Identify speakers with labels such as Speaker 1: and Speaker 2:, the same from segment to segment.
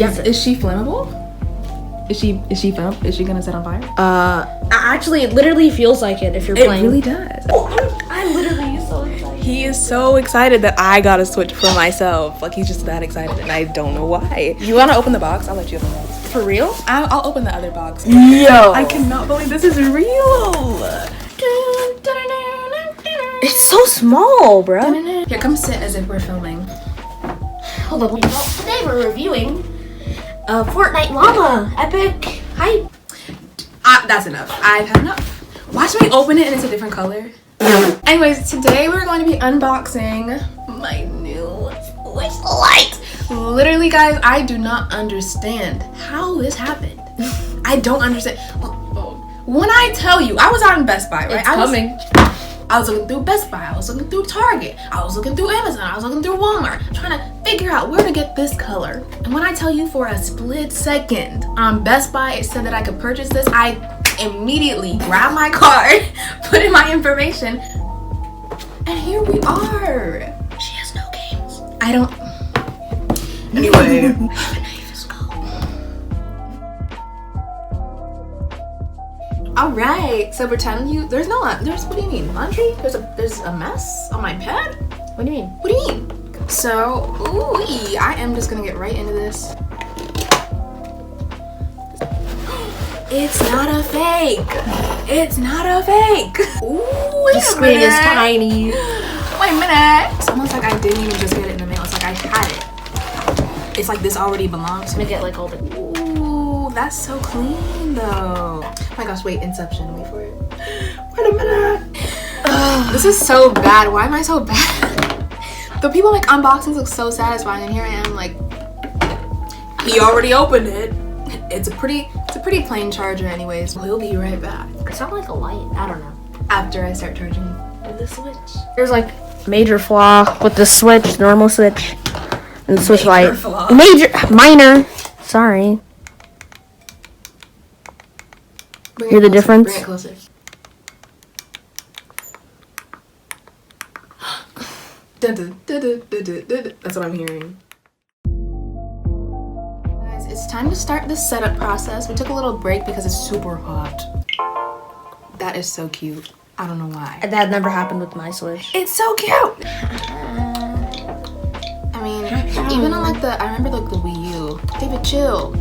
Speaker 1: Yes. Is she flammable? Is she gonna set on fire?
Speaker 2: Actually, it literally feels like it if you're playing.
Speaker 1: It really does.
Speaker 2: I'm literally so excited.
Speaker 1: He is so excited that I got a Switch for myself. Like, he's just that excited, and I don't know why. You wanna open the box? I'll let you open the box.
Speaker 2: For real?
Speaker 1: I'll open the other box.
Speaker 2: Yo!
Speaker 1: I cannot believe this is real.
Speaker 2: It's so small, bro.
Speaker 1: Here, come sit as if we're filming.
Speaker 2: Hold up. Well, today we're reviewing Fortnite Llama Epic Hype.
Speaker 1: That's enough. I've had enough. Watch me open it and it's a different color. Anyways, today we're going to be unboxing my new Switch Lite. Literally, guys, I do not understand how this happened. I don't understand. When I tell you, I was out in Best Buy, right? I was looking through Best Buy, I was looking through Target, I was looking through Amazon, I was looking through Walmart, trying to figure out where to get this color. And when I tell you for a split second on Best Buy, it said that I could purchase this, I immediately grabbed my card, put in my information, and here we are.
Speaker 2: She has no games.
Speaker 1: I don't. Anyway. Alright, so pretend there's what do you mean? Laundry? There's a mess on my bed?
Speaker 2: What do you mean?
Speaker 1: What do you mean? So, ooh, I am just gonna get right into this. It's not a fake. It's not a fake. Ooh, wait
Speaker 2: the screen is tiny.
Speaker 1: Wait a minute. It's almost like I didn't even just get it in the mail. It's like I had it. It's like this already belongs to me.
Speaker 2: Make it like all the.
Speaker 1: Ooh, that's so clean though. Oh my gosh, wait, Inception, wait for it. Wait a minute. This is so bad. Why am I so bad? The people make unboxings look so satisfying, and here I am like, he already opened it. It's a pretty plain charger anyways. We'll be right back.
Speaker 2: It's not like a light. I don't know.
Speaker 1: After I start charging the Switch.
Speaker 2: There's like major flaw with the Switch, normal Switch, and the Switch Lite. Minor. Sorry. Hear the difference?
Speaker 1: Bring it closer. That's what I'm hearing. Guys, it's time to start the setup process. We took a little break because it's super hot. That is so cute. I don't know why.
Speaker 2: That never happened with my Switch.
Speaker 1: It's so cute. I mean, even on like I remember like the Wii U. David, chill.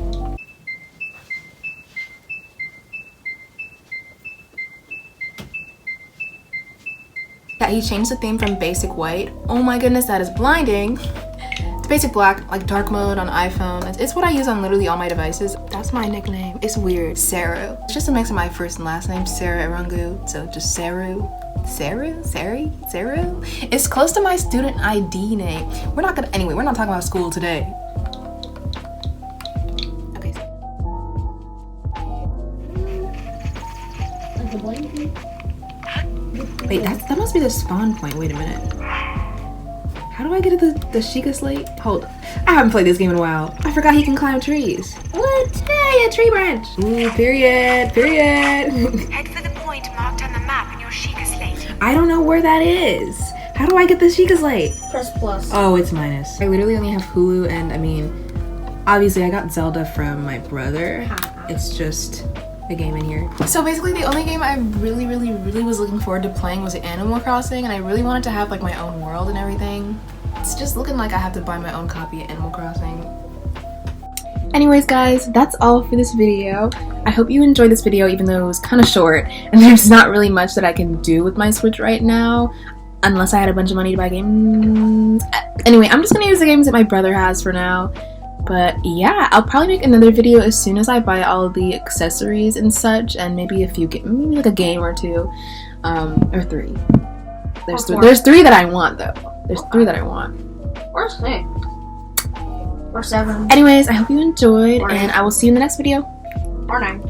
Speaker 1: Yeah, he changed the theme from basic white. Oh my goodness, that is blinding. To basic black, like dark mode on iPhone. It's what I use on literally all my devices. That's my nickname. It's weird. Saru. It's just a mix of my first and last name, Sarah Irungu. So just Saru. Saru? It's close to my student ID name. We're not talking about school today. Okay. Wait, that must be the spawn point. Wait a minute. How do I get to the Sheikah Slate? Hold. I haven't played this game in a while. I forgot he can climb trees. What? Hey, a tree branch. Ooh, period.
Speaker 3: Head for the point marked on the map in your Sheikah Slate.
Speaker 1: I don't know where that is. How do I get the Sheikah Slate?
Speaker 2: Press plus.
Speaker 1: Oh, it's minus. I literally only have Hulu, and I mean, obviously I got Zelda from my brother. It's just a game in here. So basically the only game I really was looking forward to playing was Animal Crossing, and I really wanted to have like my own world and everything. It's just looking like I have to buy my own copy of Animal Crossing. Anyways guys, that's all for this video. I hope you enjoyed this video even though it was kind of short and there's not really much that I can do with my Switch right now unless I had a bunch of money to buy games. Anyway, I'm just gonna use the games that my brother has for now. But yeah, I'll probably make another video as soon as I buy all of the accessories and such, and maybe maybe like a game or two, or three. There's three that I want though. There's three that I want.
Speaker 2: Or 6. Or 7.
Speaker 1: Anyways, I hope you enjoyed, and I will see you in the next video.
Speaker 2: Or 9.